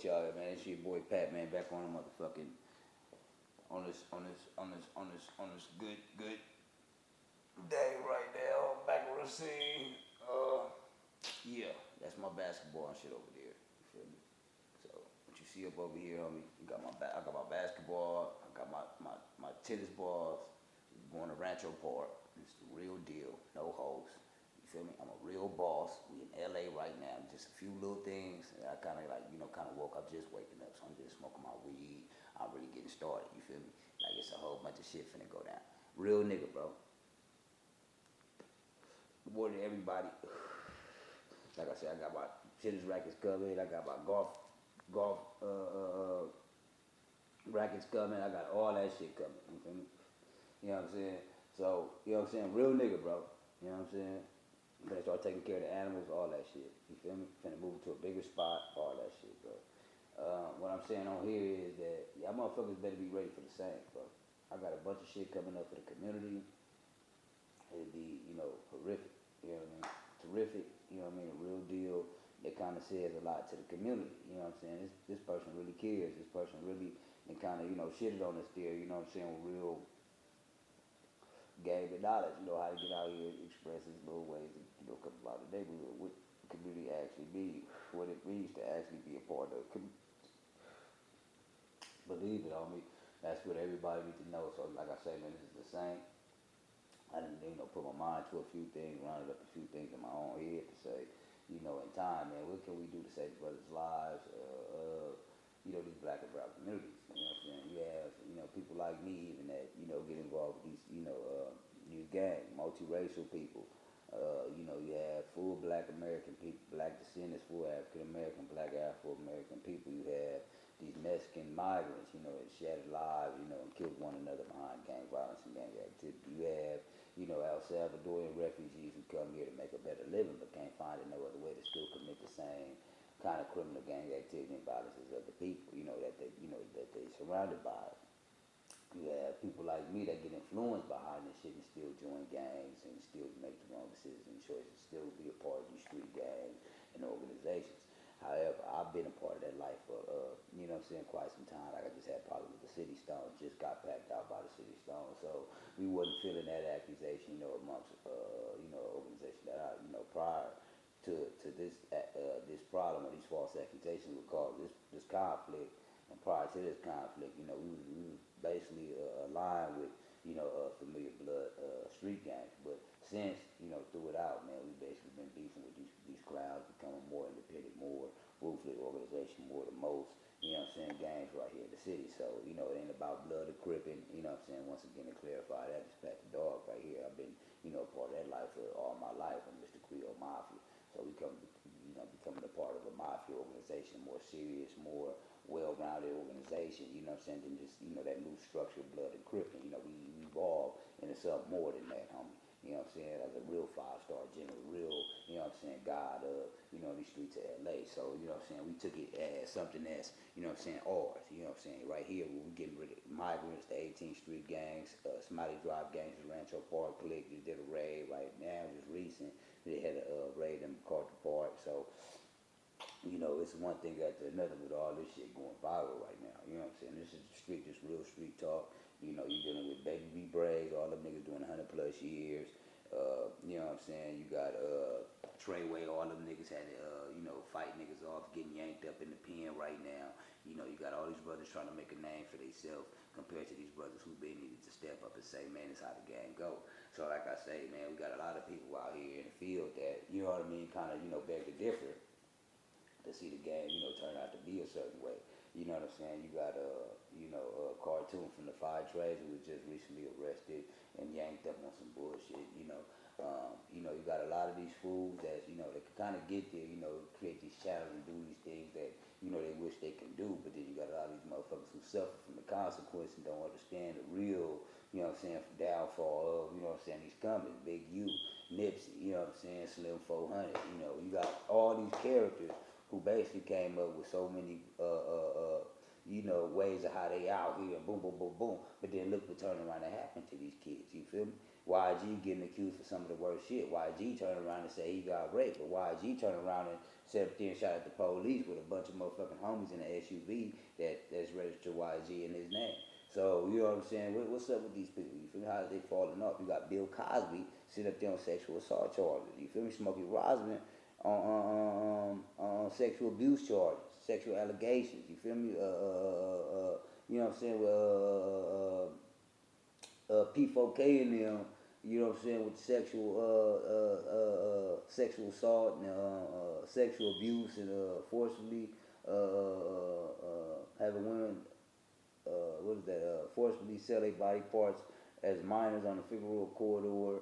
with y'all, man. It's your boy Pat, man, back on the motherfucking on this good day right now. Back on the scene. Yeah, that's my basketball and shit over there. You feel me? So what you see up over here, homie, I got my basketball, I got my tennis balls. Going to Rancho Park. It's the real deal, no hoes. You feel me? I'm a real boss. We in LA right now. Just a few little things. I kind of like, kind of woke up just waking up. So I'm just smoking my weed. I'm really getting started. You feel me? Like it's a whole bunch of shit finna go down. Real nigga, bro. More than everybody. Like I said, I got my tennis rackets covered. I got my golf rackets coming. I got all that shit coming. You feel me? You know what I'm saying? So, you know what I'm saying? Real nigga, bro. You know what I'm saying? Finna start taking care of the animals, all that shit. You feel me? Finna move to a bigger spot, all that shit, bro. What I'm saying on here is that y'all motherfuckers better be ready for the same, bro. I got a bunch of shit coming up for the community. It'll be, horrific. You know what I mean? Terrific. You know what I mean? A real deal. That kind of says a lot to the community. You know what I'm saying? This person really cares. This person really, and kind of, shitted on us there. You know what I'm saying? Real gave it knowledge, how to get out here and express his little ways and, come about the neighborhood, what community actually be, what it means to actually be a part of. Believe it on me, that's what everybody needs to know. So like I say, man, this is the same. I didn't, put my mind to a few things, rounded up a few things in my own head to say, in time, man, what can we do to save brothers' lives, these black and brown communities. You know what I'm saying? You have, people like me even that, get involved with these, these gangs, multiracial people. You have full black American people, black descendants, full African American, black Afro American people. You have these Mexican migrants, that shattered lives, and killed one another behind gang violence and gang activity. You have, El Salvadorian refugees who come here to make a better living but can't find no other way to still commit the same kind of criminal gang activity and violence as other people, that they surrounded by. You have people like me that get influenced behind this shit and still join gangs and still make the wrong decisions and choices, still be a part of these street gangs and organizations. However, I've been a part of that life for, quite some time. Like I just had problems with the City Stone, just got packed out by the City Stone. So we wasn't feeling that accusation, amongst, organization that I, prior to this problem or these false accusations would cause this conflict. And prior to this conflict, we was basically aligned with, familiar blood street gangs. But since, threw it out, man, we basically been beefing with these clowns, becoming more independent, more ruthless organization, more the most, gangs right here in the city. So, it ain't about blood or cripping, once again to clarify that, it's Pat the Dog right here. I've been, part of that life for all my life. I'm Mr. Creole Mafia. So we come, becoming a part of a mafia organization, more serious, more well-rounded organization, than just, that loose structure, blood and crippling. We evolved into something more than that, homie. As a real five-star general, real, God of, these streets of LA. So, we took it as something that's, ours, right here, we're getting rid of migrants, the 18th Street gangs, Smiley Drive gangs, the Rancho Park Clique, just did a raid right now, just recent. They had a raid in MacArthur Park. So, it's one thing after another with all this shit going viral right now. This is the street, just real street talk. You're dealing with Baby B Braids, all them niggas doing 100 plus years. You got Treyway, all them niggas had fight niggas off, getting yanked up in the pen right now. You got all these brothers trying to make a name for themselves compared to these brothers who been needed to step up and say, man, this how the game go. So like I say, man, we got a lot of people out here in the field that, kind of, beg to differ to see the game, turn out to be a certain way. You know what I'm saying? You got a cartoon from the Five Trades who was just recently arrested and yanked up on some bullshit. You got a lot of these fools that they can kind of get there, create these channels and do these things that they wish they can do. But then you got a lot of these motherfuckers who suffer from the consequences and don't understand the real, downfall of, these coming. Big U, Nipsey, Slim 400. You got all these characters who basically came up with so many ways of how they out here and boom, boom, boom, boom. But then look what turned around and happened to these kids, you feel me? YG getting accused for some of the worst shit. YG turned around and said he got raped, but YG turned around and sat up there and shot at the police with a bunch of motherfucking homies in an SUV that's registered YG in his name. So, you know what I'm saying? What's up with these people? You feel me? How are they falling off? You got Bill Cosby sitting up there on sexual assault charges. You feel me? Smokey Rosman on sexual abuse charges, sexual allegations. You feel me? You know what I'm saying? P4K and them, you know what I'm saying, with sexual assault and sexual abuse and forcibly having women, forcibly sell their body parts as minors on the Figueroa corridor,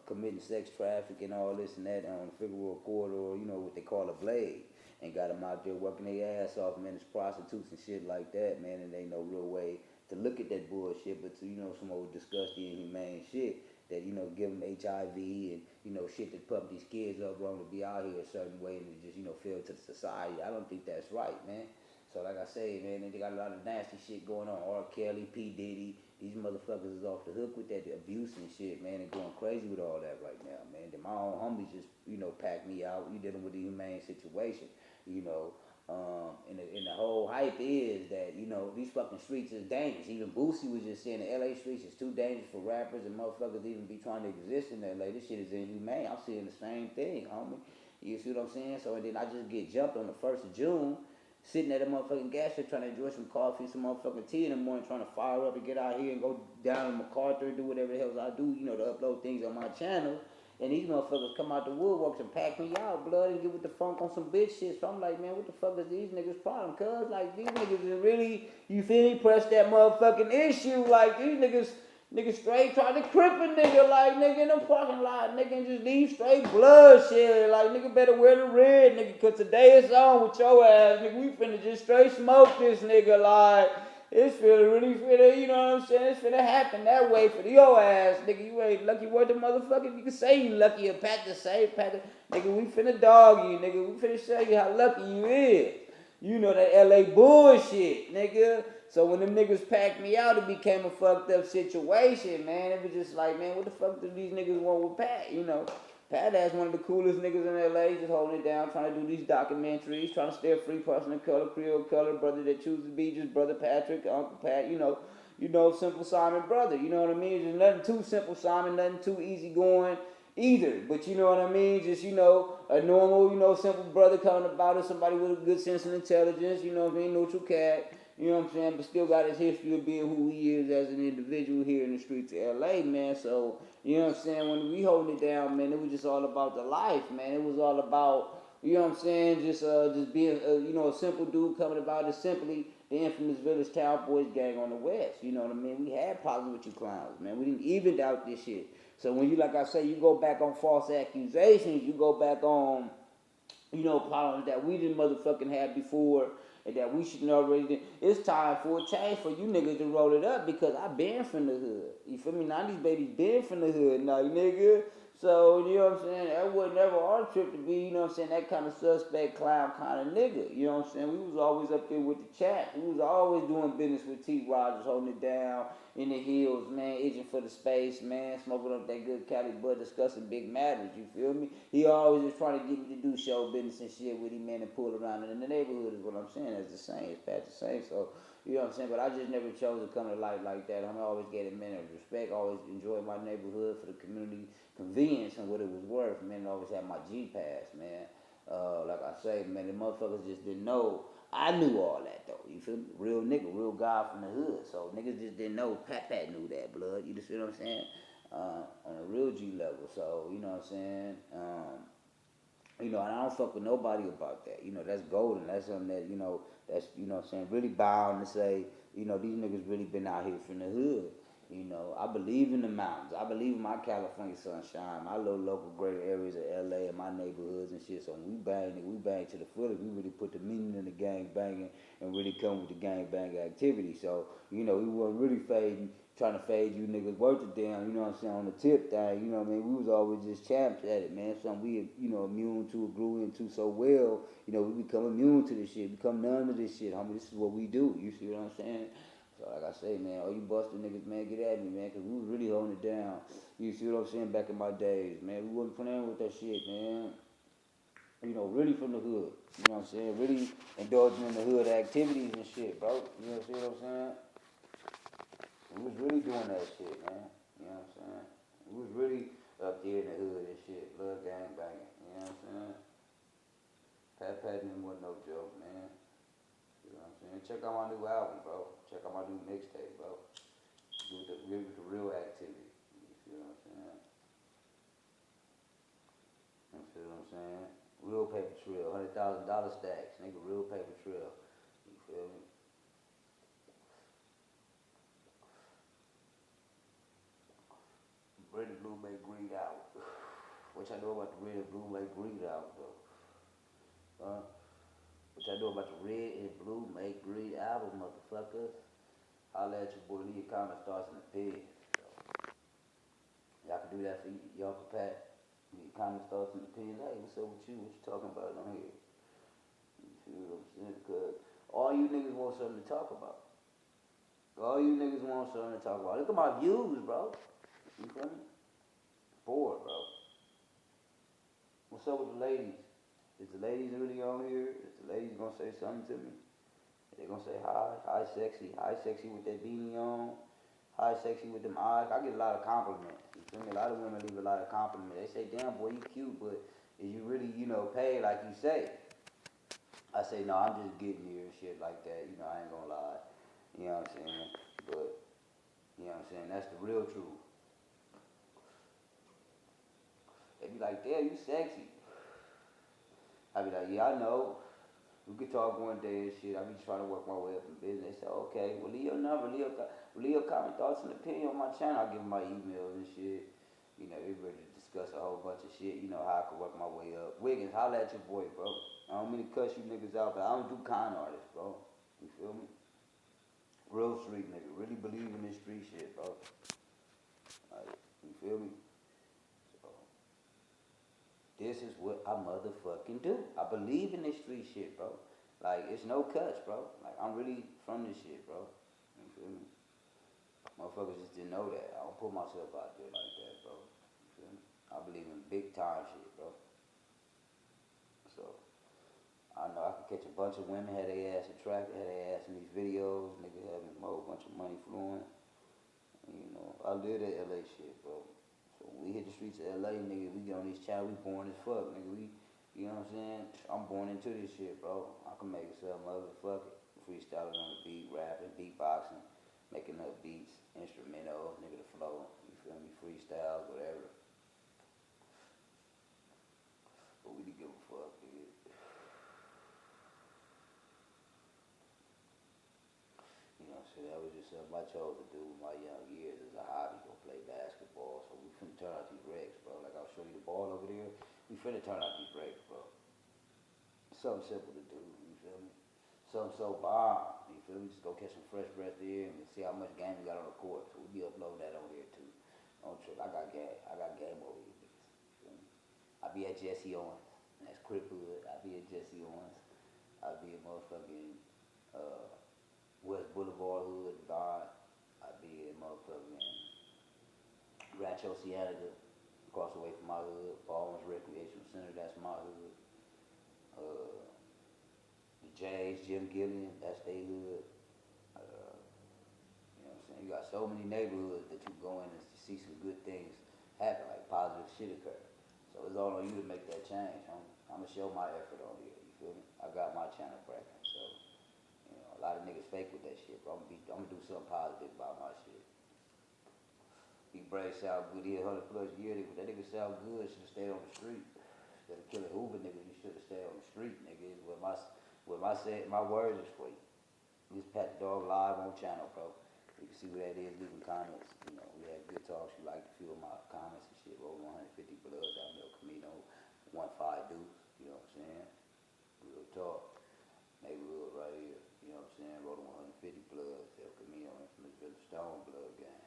committing sex traffic and all this and that on the Figueroa corridor, you know, what they call a blade. And got them out there working their ass off, man. It's prostitutes and shit like that, man. And ain't no real way to look at that bullshit, but to, you know, some old disgusting, inhumane shit that, you know, give them HIV and, you know, shit that pump these kids up wrong to be out here a certain way and to just, you know, fail to the society. I don't think that's right, man. So like I say, man, they got a lot of nasty shit going on. R. Kelly, P. Diddy, these motherfuckers is off the hook with that abuse and shit, man, and going crazy with all that right now, man. Then my own homies just, you know, packed me out. We dealing with a humane situation, you know. And the whole hype is that, you know, these fucking streets is dangerous. Even Boosie was just saying the LA streets is too dangerous for rappers and motherfuckers even be trying to exist in LA. This shit is inhumane. I'm seeing the same thing, homie. You see what I'm saying? So and then I just get jumped on the 1st of June, sitting at a motherfucking gas station trying to enjoy some coffee, some motherfucking tea in the morning, trying to fire up and get out here and go down to MacArthur and do whatever the hell I do, you know, to upload things on my channel. And these motherfuckers come out the woodworks and pack me out, blood, and get with the funk on some bitch shit. So I'm like, man, what the fuck is these niggas' problem? Cuz, like, these niggas is really, you feel me, press that motherfucking issue. Like, these niggas straight try to crip a nigga, like, nigga in the parking lot, nigga, and just leave straight blood shit. Like, nigga better wear the red, nigga, cause today it's on with your ass, nigga. We finna just straight smoke this nigga, like. It's finna, you know what I'm saying? It's finna happen that way for your ass, nigga. You ain't lucky worth the motherfucker. You can say you lucky or pat the same, nigga, we finna dog you, nigga. We finna show you how lucky you is. You know that LA bullshit, nigga. So when them niggas packed me out, it became a fucked up situation, man. It was just like, man, what the fuck do these niggas want with Pat, you know? Pat ass one of the coolest niggas in LA, just holding it down, trying to do these documentaries, trying to stay a free person of color, Creole color, brother that chooses to be just brother Patrick, Uncle Pat, you know, Simple Simon brother, you know what I mean? There's nothing too Simple Simon, nothing too easy going either, but you know what I mean? Just, you know, a normal, you know, simple brother coming about it, somebody with a good sense and intelligence, you know what I mean? Neutral cat. You know what I'm saying? But still got his history of being who he is as an individual here in the streets of LA, man. So, you know what I'm saying? When we holding it down, man, it was just all about the life, man. It was all about, you know what I'm saying? Just being, you know, a simple dude coming about it simply the infamous Village Cowboys gang on the West. You know what I mean? We had problems with you clowns, man. We didn't even doubt this shit. So when you, like I say, you go back on false accusations, you go back on, you know, problems that we didn't motherfucking have before and that we shouldn't already. It's time for a change for you niggas to roll it up because I been from the hood. You feel me? Now these babies been from the hood now, nigga. So, you know what I'm saying? That was never our trip to be, you know what I'm saying, that kind of suspect clown kind of nigga. You know what I'm saying? We was always up there with the chat. We was always doing business with T. Rogers, holding it down in the hills, man, itching for the space, man, smoking up that good Cali bud, discussing big matters, you feel me? He always was trying to get me to do show business and shit with him, man, and pull around in the neighborhood is what I'm saying. That's the same. It's Pat the same. So, you know what I'm saying? But I just never chose to come to life like that. I'm always getting men of respect, always enjoyed my neighborhood for the community convenience and what it was worth, man. I always had my G pass, man. Like I say, man, the motherfuckers just didn't know. I knew all that though. You feel me? Real nigga, real guy from the hood. So niggas just didn't know. Pat knew that, blood. You just feel what I'm saying? On a real G level. So you know what I'm saying? You know, and I don't fuck with nobody about that. You know, that's golden. That's something that, you know, that's, you know what I'm saying, really bound to say, you know, these niggas really been out here from the hood. You know, I believe in the mountains. I believe in my California sunshine, my little local greater areas of LA and my neighborhoods and shit. So when we bang to the fullest. We really put the meaning in the gang banging and really come with the gang bang activity. So, you know, we weren't really trying to fade you niggas worth it down, you know what I'm saying, on the tip thing, you know what I mean? We was always just champs at it, man. Something we, you know, immune to, grew into so well, you know, we become immune to this shit, become numb to this shit, homie. This is what we do, you see what I'm saying? So like I say, man, all you busted niggas, man, get at me, man, cause we was really holding it down. You see what I'm saying? Back in my days, man, we wasn't playing with that shit, man. You know, really from the hood. You know what I'm saying? Really indulging in the hood activities and shit, bro. You know what I'm saying? We was really doing that shit, man. You know what I'm saying? We was really up there in the hood and shit, blood gang banging. You know what I'm saying? Pat Patton wasn't no joke, man. You know what I'm saying? Check out my new album, bro. Check out my new mixtape, bro. Do with the real activity. You feel what I'm saying? You feel what I'm saying? Real paper trail, $100,000 stacks, nigga. Real paper trail. You feel me? Red and blue make green out. What y'all know about the red and blue make green out, though? Huh? What y'all know about the red and blue make green album, motherfuckers? Holla at your boy, leave your comment starts in the pig. Y'all can do that for y'all for Pat. Leave your comment starts in the pig. Hey, what's up with you? What you talking about on here? You feel what I'm saying? Because all you niggas want something to talk about. All you niggas want something to talk about. Look at my views, bro. You feel me? Bored, bro. What's up with the ladies? Is the ladies really on here? Is the ladies gonna say something to me? They gonna say hi sexy with that beanie on, hi sexy with them eyes. I get a lot of compliments. You feel me? A lot of women leave a lot of compliments. They say, damn boy, you cute, but is you really, paid like you say? I say, no, I'm just getting here and shit like that. I ain't gonna lie. You know what I'm saying? But, you know what I'm saying? That's the real truth. They be like, damn, you sexy. I be like, yeah, I know. We could talk one day and shit. I be trying to work my way up in business. They say, okay, well, leave your number, leave your comment, thoughts, and opinion on my channel. I give them my email and shit. We ready to discuss a whole bunch of shit. How I can work my way up. Wiggins, holla at your boy, bro. I don't mean to cuss you niggas out, but I don't do con artists, bro. You feel me? Real street nigga. Really believe in this street shit, bro. Like, you feel me? So, this is what I motherfucking do. I believe in this street shit, bro. Like, it's no cuts, bro. Like, I'm really from this shit, bro. You feel me? Motherfuckers just didn't know that. I don't put myself out there like that, bro. You feel me? I believe in big time shit, bro. So, I know I could catch a bunch of women, had their ass attracted, had their ass in these videos, nigga having a whole bunch of money flowing. I live that LA shit, bro. So when we hit the streets of LA, nigga, we get on this channel, we born as fuck, nigga. You know what I'm saying? I'm born into this shit, bro. I can make it something motherfucker. Freestyling on the beat, rapping, beatboxing, making up beats, instrumentals, nigga, the flow. You feel me? Freestyles, whatever. But we didn't give a fuck, nigga. So that was just something I chose to do in my young years as a hobby, go play basketball. So we finna turn out these regs, bro. Like I'll show you the ball over there. We finna turn out these regs, bro. Something simple to do, you feel me? Something so bomb, you feel me? Just go catch some fresh breath there and see how much game we got on the court. So we be uploading that on here too. Don't trip, I got game over here, niggas. You feel me? I be at Jesse Owens, and that's Crip Hood. I be at Jesse Owens. I be at motherfucking West Boulevard Hood, God. I be in motherfucking Rancho Cienega, across the way from my hood. Baldwin's Recreational Center, that's my hood. The J's, Jim Gillian, that's their hood. You know what I'm saying? You got so many neighborhoods that you go in and see some good things happen, like positive shit occur. So it's all on you to make that change. I'm gonna show my effort on here. You feel me? I got my channel cracking, so a lot of niggas fake with that shit, bro. I'm gonna do something positive about my shit. Big Brave sound good, he 100 plus years, but that nigga sound good, should've stayed on the street. Instead of killing Hoover niggas, you should've stayed on the street, nigga. Is my words is for you. Just Pat the Dog live on channel, bro. You can see what that is, leaving comments. We had good talks. You like a few of my comments and shit. Roll 150 Bloods, El Camino, 15 Deuce, you know what I'm saying? Real talk. Neighborhood right here, you know what I'm saying? Roll 150 Bloods, El Camino, Infamous Village Stone Blood Gang.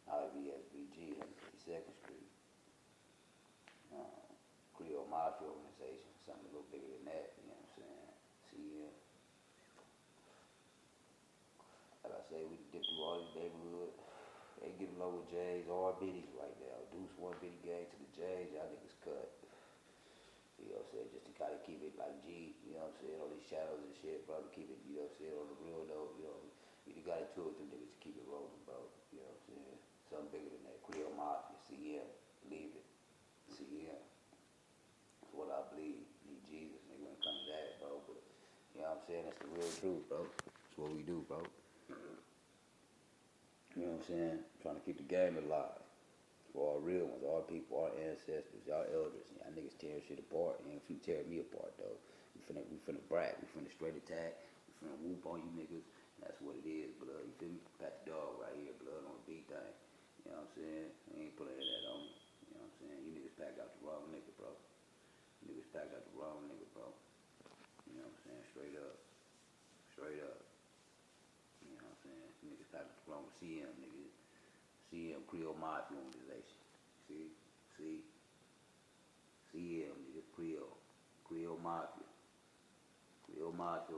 IBSBG, 152nd Street. Creole Mafia Organization, something a little bigger than that, you know what I'm saying? CM. Like I say, we dip through all these neighborhoods. They get along with J's, all biddies right now. Deuce one biddy gang to the J's, y'all niggas cut. You know what I'm saying? Just to kind of keep it like G, you know what I'm saying? All these shadows and shit, bro, to keep it, you know what I'm saying, on the real note, you know. You got into it with them niggas to keep it rolling, bro. You know what I'm saying? Something bigger than that. Creole Mafia, CM, believe it. CM. That's what I believe. Need Jesus, nigga, when it comes to that, bro. But, you know what I'm saying? That's the real truth, bro. That's what we do, bro. You know what I'm saying? Trying to keep the game alive. For our real ones, our people, our ancestors, y'all elders. Y'all niggas tearing shit apart. You ain't finna tear me apart, though. We finna brag. We finna straight attack. We finna whoop on you niggas. That's what it is, blood. You feel me? Pat the dog right here, blood on the beat thing. You know what I'm saying? We ain't putting that on me. You know what I'm saying? You niggas packed out the wrong nigga, bro. You niggas packed out the wrong nigga, bro. You know what I'm saying? Straight up. Straight up. You know what I'm saying? You niggas packed out the wrong CM, niggas. CM Creole Mafia organization. See, CM, nigga, Creole Mafia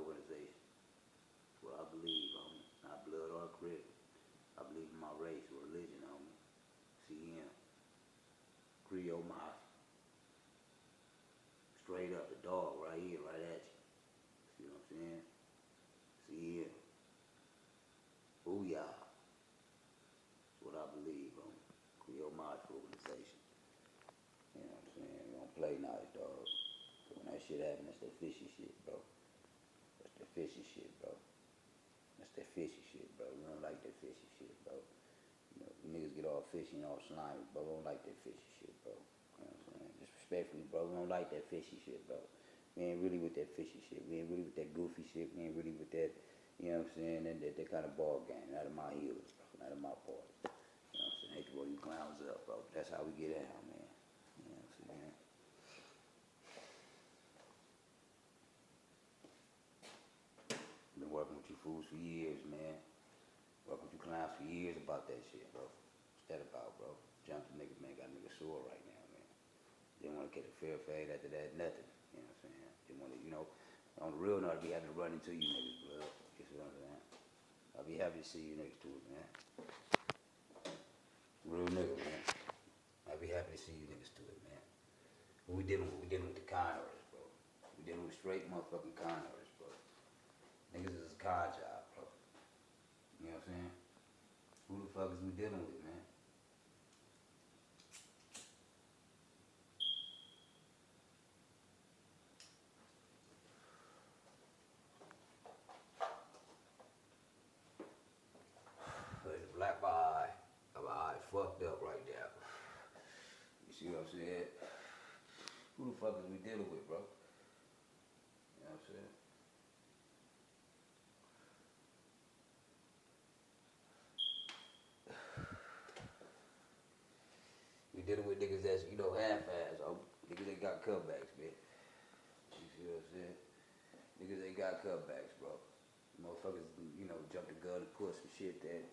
organization. That's what I believe, homie. Not blood or crib. I believe in my race or religion, homie. CM, Creole Mafia. Straight up, the dog right here, right at you. See what I'm saying? CM. Booyah. That's what I believe, homie. Creole Mafia organization. You know what I'm saying? We don't play nice, dog. So when that shit happen, that's that fishy shit, bro. That's that fishy shit, bro. That's that fishy shit, bro. We don't like that fishy shit, bro. You know, you niggas get all fishy and all slimy, bro. We don't like that fishy shit, bro. You know what I'm saying? Disrespectfully, bro. We don't like that fishy shit, bro. We ain't really with that fishy shit. We ain't really with that goofy shit. We ain't really with that, you know what I'm saying, that kind of ball game. Not in my heels, bro. Not in my party. You know what I'm saying? Hate to roll you clowns up, bro. That's how we get down, man. You know what I'm saying? Been working with you fools for years, man. Working with you clowns for years about that shit, bro. What's that about, bro? Jump the nigga, man. Got nigga sore right now, man. Didn't want to get a fair fade after that, nothing. You know what I'm saying? Didn't want to, you know, on the real note, I'd be having to run into you niggas, blood. You see what I'm saying? I'll be happy to see you niggas to it, man. Real nigga, man. I'll be happy to see you niggas to it, man. What we dealing with? We dealing with the con artists, bro. We dealing with straight motherfucking con artists, bro. Niggas is a con job, bro. You know what I'm saying? Who the fuck is we dealing with, man? The black eye. My eye fucked up right there. You see what I'm saying? Who the fuck is we dealing with, bro? You know what I'm saying? We dealing with niggas that's, you know, half-ass. Niggas ain't got cutbacks, man. You see what I'm saying? Niggas ain't got cutbacks, bro. Motherfuckers, you know, jump the gun and pull some shit that,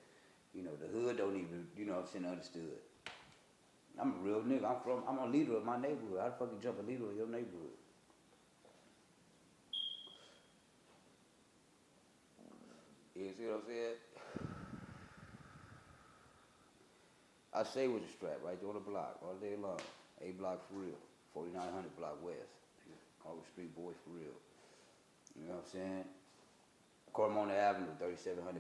you know, the hood don't even, you know what I'm saying, understood. I'm a real nigga. I'm a leader of my neighborhood. How the fuck you jump a leader of your neighborhood? You see what I'm saying? I say with the strap right there on the block all day long. A block for real. 4900 block west. All the street boys for real. You know what I'm saying? Cormona Avenue, 3700